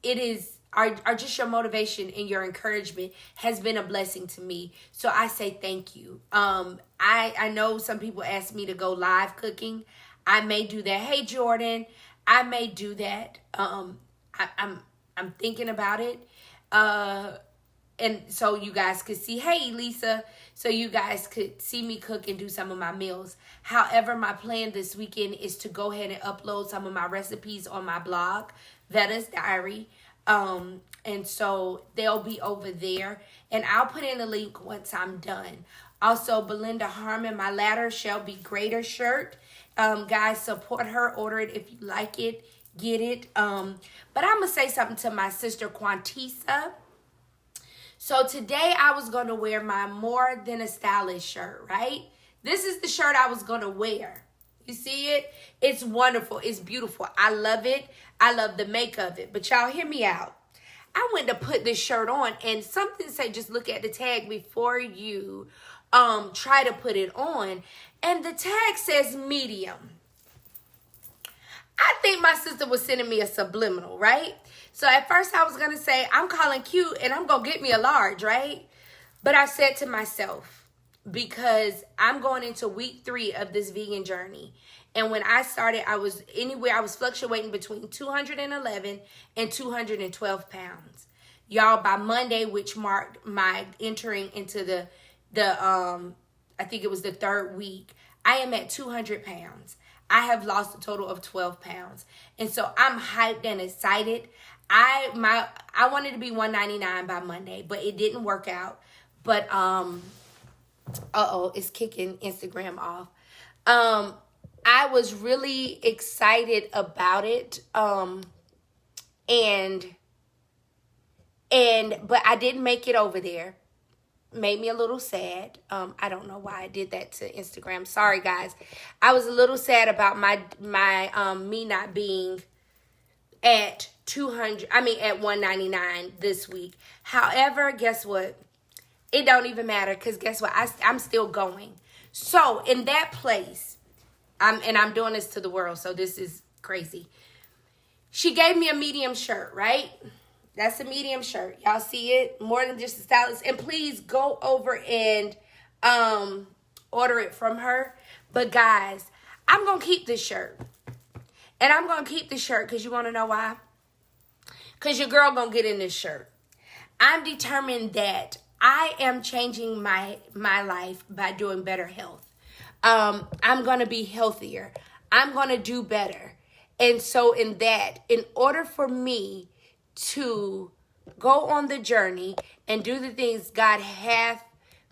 is are just your motivation and your encouragement has been a blessing to me. So I say thank you. I know some people ask me to go live cooking. I may do that. Hey Jordan, I may do that. I'm thinking about it. And so you guys could see, hey Lisa, so you guys could see me cook and do some of my meals. However, my plan this weekend is to go ahead and upload some of my recipes on my blog, Vetta's Diary. And so they'll be over there. And I'll put in a link once I'm done. Also, Belinda Harmon, my Latter Shall Be Greater shirt. Guys, support her. Order it if you like it. Get it. But I'm going to say something to my sister Quantisa. So today I was going to wear my More Than a Stylist shirt, right? This is the shirt I was going to wear. You see it? It's wonderful. It's beautiful. I love it. I love the make of it. But y'all hear me out. I went to put this shirt on and something said just look at the tag before you try to put it on. And the tag says medium. I think my sister was sending me a subliminal, right? So at first I was going to say, I'm calling cute and I'm going to get me a large, right? But I said to myself, because I'm going into week 3 of this vegan journey. And when I started, I was fluctuating between 211 and 212 pounds. Y'all, by Monday, which marked my entering into the I think it was the 3rd week, I am at 200 pounds. I have lost a total of 12 pounds. And so I'm hyped and excited. I wanted to be 199 by Monday, but it didn't work out. But it's kicking Instagram off. I was really excited about it. But I didn't make it over there. Made me a little sad. I don't know why I did that to Instagram. Sorry guys. I was a little sad about my me not being at 199 this week. However, guess what? It don't even matter, because guess what? I'm still going. So in that place, I'm doing this to the world, so this is crazy. She gave me a medium shirt, right? That's a medium shirt. Y'all see it? More Than Just a Stylist. And please go over and order it from her. But guys, I'm going to keep this shirt. And I'm going to keep this shirt because you want to know why? Because your girl going to get in this shirt. I'm determined that I am changing my life by doing better health. I'm going to be healthier. I'm going to do better. And so in order for me to go on the journey and do the things God hath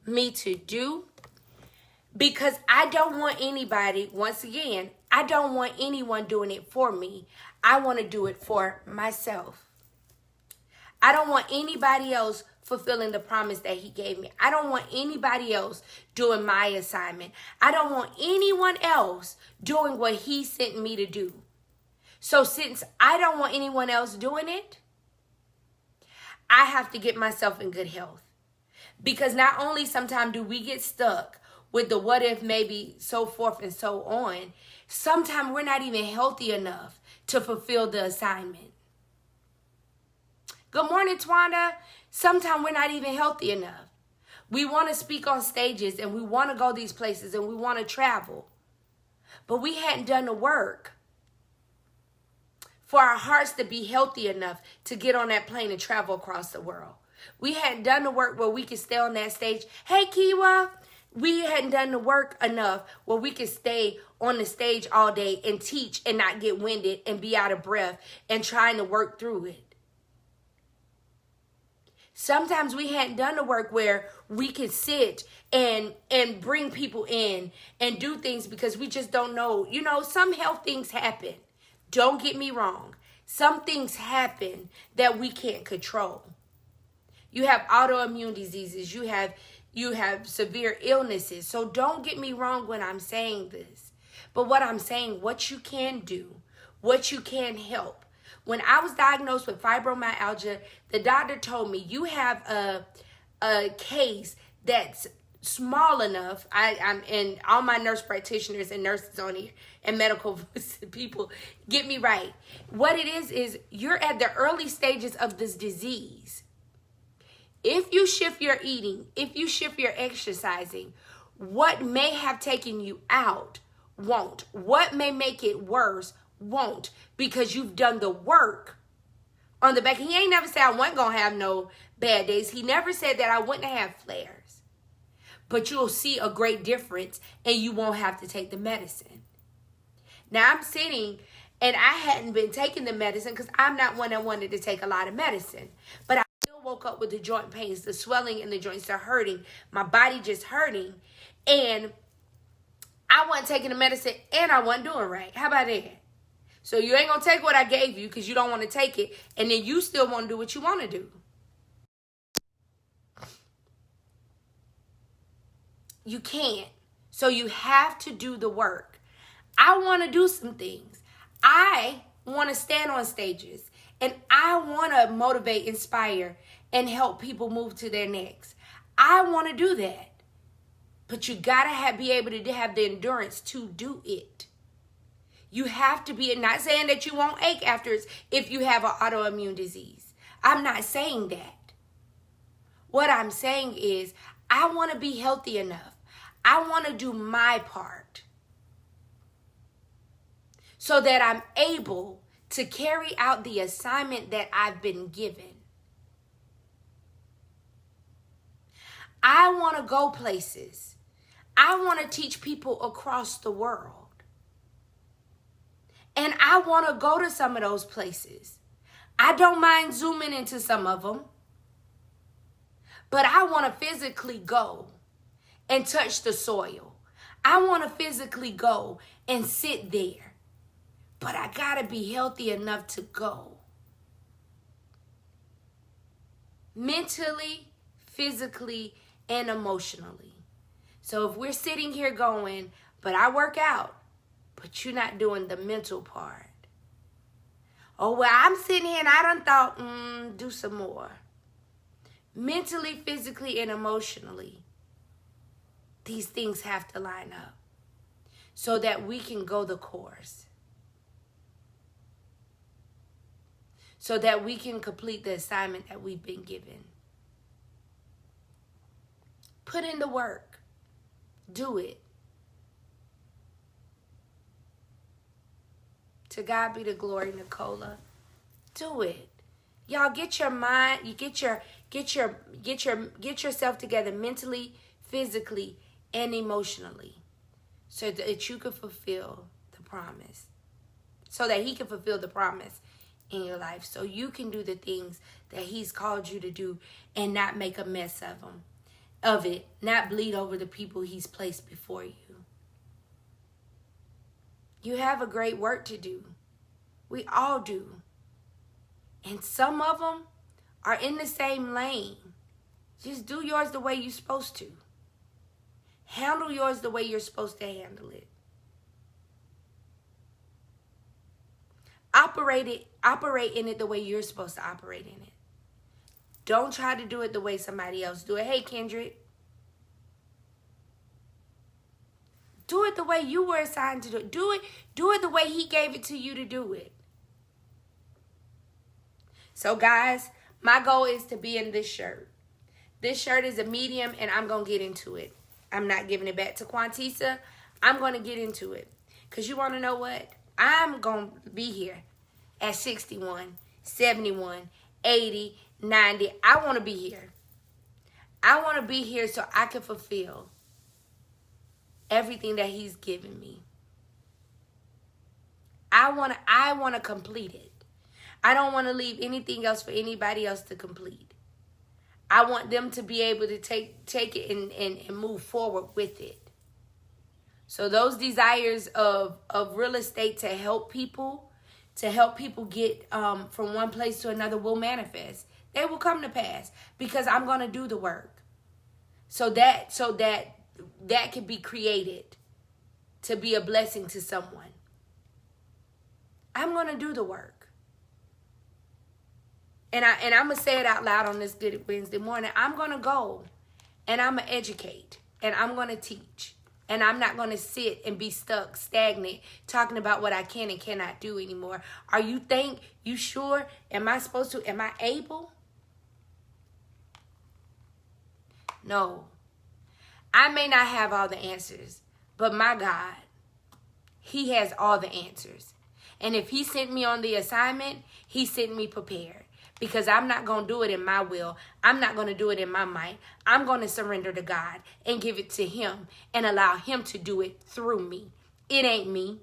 me to do, because I don't want anybody, once again, I don't want anyone doing it for me. I want to do it for myself. I don't want anybody else fulfilling the promise that he gave me. I don't want anybody else doing my assignment. I don't want anyone else doing what he sent me to do. So since I don't want anyone else doing it, I have to get myself in good health. Because not only sometimes do we get stuck with the what if, maybe, so forth and so on, sometimes we're not even healthy enough to fulfill the assignment. Good morning, Twanda. Sometimes we're not even healthy enough. We want to speak on stages and we want to go these places and we want to travel. But we hadn't done the work for our hearts to be healthy enough to get on that plane and travel across the world. We hadn't done the work where we could stay on that stage. Hey, Kiwa. We hadn't done the work enough where we could stay on the stage all day and teach and not get winded and be out of breath and trying to work through it. Sometimes we hadn't done the work where we could sit and bring people in and do things because we just don't know. You know, some health things happen. Don't get me wrong. Some things happen that we can't control. You have autoimmune diseases. You have severe illnesses. So don't get me wrong when I'm saying this. But what I'm saying, what you can do, what you can help. When I was diagnosed with fibromyalgia, the doctor told me you have a case that's small enough. I'm and all my nurse practitioners and nurses on here and medical people get me right. What it is you're at the early stages of this disease. If you shift your eating, if you shift your exercising, what may have taken you out won't. What may make it worse won't, because you've done the work on the back. He ain't never said I wasn't going to have no bad days. He never said that I wouldn't have flares. But you'll see a great difference and you won't have to take the medicine. Now I'm sitting and I hadn't been taking the medicine because I'm not one that wanted to take a lot of medicine. But I still woke up with the joint pains, the swelling in the joints are hurting, my body just hurting. And I wasn't taking the medicine and I wasn't doing right. How about that? So you ain't going to take what I gave you because you don't want to take it. And then you still want to do what you want to do. You can't. So you have to do the work. I want to do some things. I want to stand on stages. And I want to motivate, inspire, and help people move to their next. I want to do that. But you got to be able to have the endurance to do it. You have to be, not saying that you won't ache afterwards if you have an autoimmune disease. I'm not saying that. What I'm saying is I want to be healthy enough. I want to do my part so that I'm able to carry out the assignment that I've been given. I want to go places. I want to teach people across the world. And I want to go to some of those places. I don't mind zooming into some of them. But I want to physically go and touch the soil. I want to physically go and sit there. But I got to be healthy enough to go. Mentally, physically, and emotionally. So if we're sitting here going, but I work out, but you're not doing the mental part. Oh, well, I'm sitting here and I done thought, do some more. Mentally, physically, and emotionally, these things have to line up so that we can go the course. So that we can complete the assignment that we've been given. Put in the work. Do it. To God be the glory, Nicola. Do it. Y'all get your mind, you get yourself together mentally, physically, and emotionally so that you can fulfill the promise. So that he can fulfill the promise in your life. So you can do the things that he's called you to do and not make a mess of it, not bleed over the people he's placed before you. You have a great work to do. We all do. And some of them are in the same lane. Just do yours the way you're supposed to. Handle yours the way you're supposed to handle it. Operate in it the way you're supposed to operate in it. Don't try to do it the way somebody else do it. Hey, Kendrick. Do it the way you were assigned to do it. Do it the way he gave it to you to do it. So guys, my goal is to be in this shirt. This shirt is a medium and I'm going to get into it. I'm not giving it back to Quantisa. I'm going to get into it. Because you want to know what? I'm going to be here at 61, 71, 80, 90. I want to be here. I want to be here so I can fulfill everything that he's given me. I want to complete it. I don't want to leave anything else for anybody else to complete. I want them to be able to take it and move forward with it. So those desires of real estate to help people get from one place to another will manifest. They will come to pass because I'm going to do the work. So that can be created to be a blessing to someone. I'm going to do the work. And I'm going to say it out loud on this Good Wednesday morning. I'm going to go and I'm going to educate. and I'm going to teach. And I'm not going to sit and be stuck, stagnant, talking about what I can and cannot do anymore. Are you sure? Am I supposed to? Am I able? No. I may not have all the answers, but my God, he has all the answers. And if he sent me on the assignment, he sent me prepared. Because I'm not going to do it in my will. I'm not going to do it in my might. I'm going to surrender to God and give it to him and allow him to do it through me. It ain't me.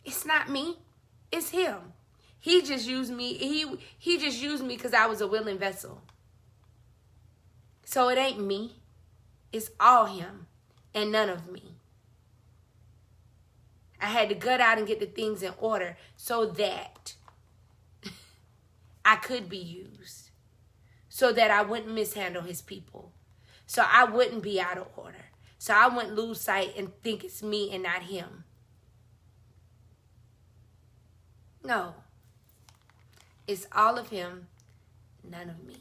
It's not me. It's him. He just used me. He just used me because I was a willing vessel. So it ain't me. It's all him and none of me. I had to gut out and get the things in order so that I could be used, so that I wouldn't mishandle his people, so I wouldn't be out of order, so I wouldn't lose sight and think it's me and not him. No, it's all of him, none of me.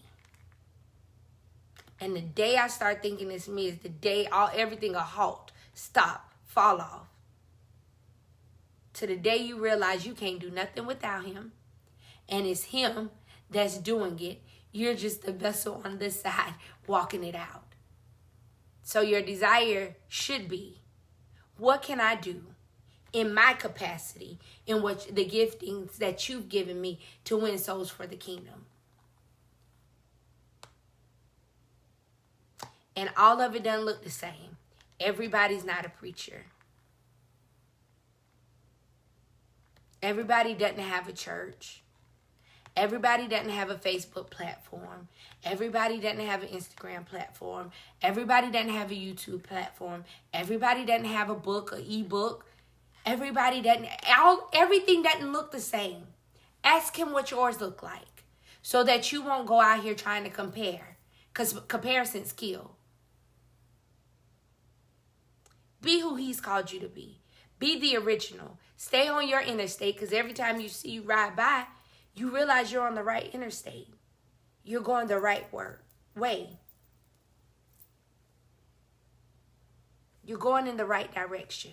And the day I start thinking it's me is the day everything will halt, stop, fall off. To the day you realize you can't do nothing without him. And it's him that's doing it. You're just the vessel on this side walking it out. So your desire should be, what can I do in my capacity, in what the giftings that you've given me to win souls for the kingdom? And all of it doesn't look the same. Everybody's not a preacher. Everybody doesn't have a church. Everybody doesn't have a Facebook platform. Everybody doesn't have an Instagram platform. Everybody doesn't have a YouTube platform. Everybody doesn't have a book, an ebook. Everything doesn't look the same. Ask him what yours look like so that you won't go out here trying to compare, because comparisons kill. Be who he's called you to be. Be the original. Stay on your interstate, because every time you see you ride by, you realize you're on the right interstate. You're going the right way. You're going in the right direction.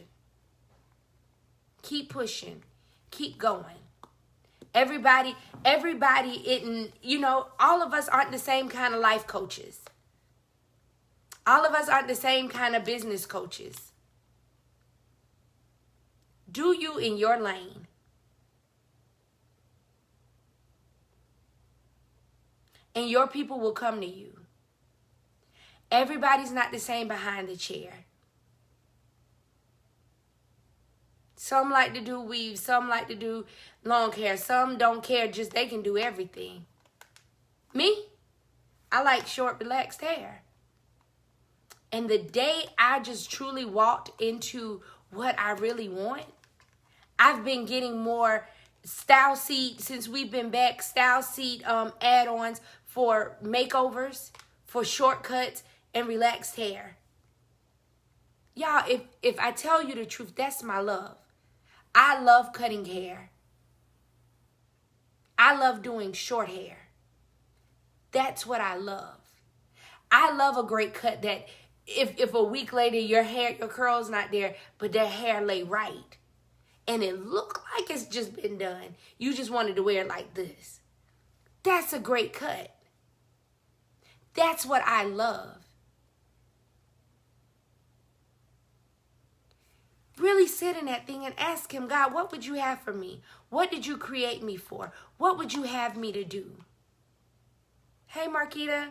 Keep pushing. Keep going. Everybody, all of us aren't the same kind of life coaches. All of us aren't the same kind of business coaches. Do you in your lane. And your people will come to you. Everybody's not the same behind the chair. Some like to do weaves. Some like to do long hair. Some don't care. Just they can do everything. Me? I like short, relaxed hair. And the day I just truly walked into what I really want, I've been getting more Style Seed, since we've been back, Style Seed add-ons for makeovers, for shortcuts, and relaxed hair. Y'all, if I tell you the truth, that's my love. I love cutting hair. I love doing short hair. That's what I love. I love a great cut that if a week later your curl's not there, but that hair lay right. And it looked like it's just been done. You just wanted to wear it like this. That's a great cut. That's what I love. Really sit in that thing and ask him, God, what would you have for me? What did you create me for? What would you have me to do? Hey, Marquita.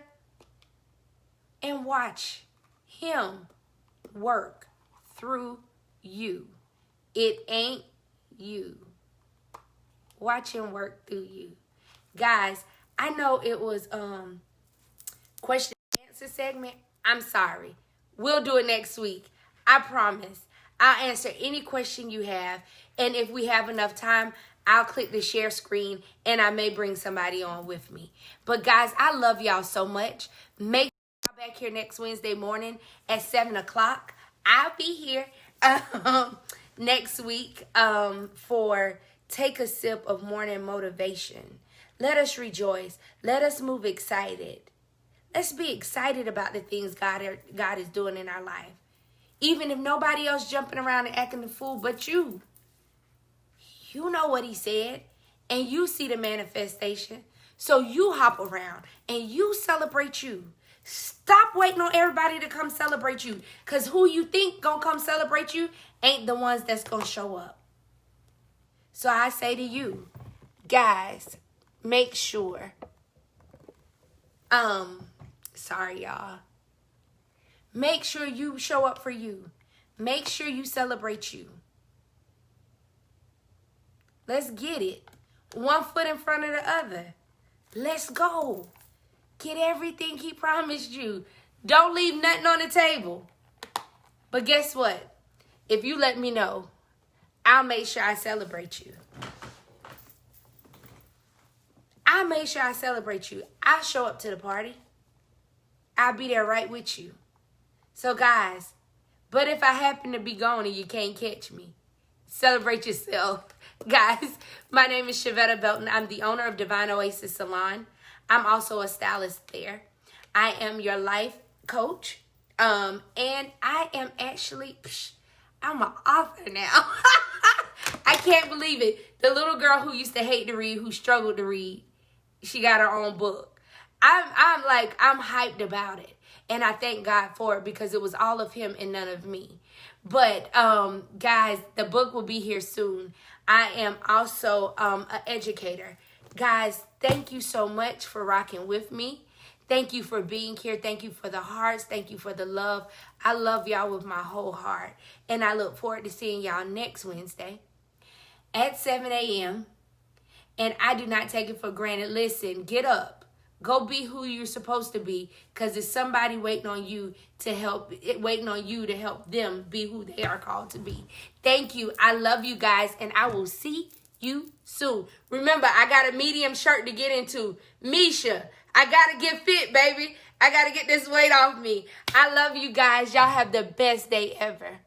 And watch him work through you. It ain't you. Watch him work through you. Guys, I know it was question and answer segment. I'm sorry. We'll do it next week. I promise. I'll answer any question you have. And if we have enough time, I'll click the share screen and I may bring somebody on with me. But guys, I love y'all so much. Make sure y'all back here next Wednesday morning at 7 o'clock. I'll be here next week for Take a Sip of Morning Motivation. Let us rejoice. Let us move excited. Let's be excited about the things God is doing in our life. Even if nobody else jumping around and acting the fool but you. You know what he said. And you see the manifestation. So you hop around and you celebrate you. Stop waiting on everybody to come celebrate you. Because who you think gonna come celebrate you ain't the ones that's gonna show up. So I say to you, guys, make sure. Sorry, y'all. Make sure you show up for you. Make sure you celebrate you. Let's get it. One foot in front of the other. Let's go. Get everything he promised you. Don't leave nothing on the table. But guess what? If you let me know, I'll make sure I celebrate you. I'll make sure I celebrate you. I'll show up to the party. I'll be there right with you. So guys, but if I happen to be gone and you can't catch me, celebrate yourself. Guys, my name is Shavetta Belton. I'm the owner of Divine Oasis Salon. I'm also a stylist there. I am your life coach. And I am actually, I'm an author now. I can't believe it. The little girl who used to hate to read, who struggled to read, she got her own book. I'm hyped about it. And I thank God for it because it was all of him and none of me. But, guys, the book will be here soon. I am also an educator. Guys, thank you so much for rocking with me. Thank you for being here. Thank you for the hearts. Thank you for the love. I love y'all with my whole heart. And I look forward to seeing y'all next Wednesday at 7 a.m. And I do not take it for granted. Listen, get up. Go be who you're supposed to be, because there's somebody waiting on you to help them be who they are called to be. Thank you. I love you guys, and I will see you soon. Remember, I got a medium shirt to get into. Misha, I got to get fit, baby. I got to get this weight off me. I love you guys. Y'all have the best day ever.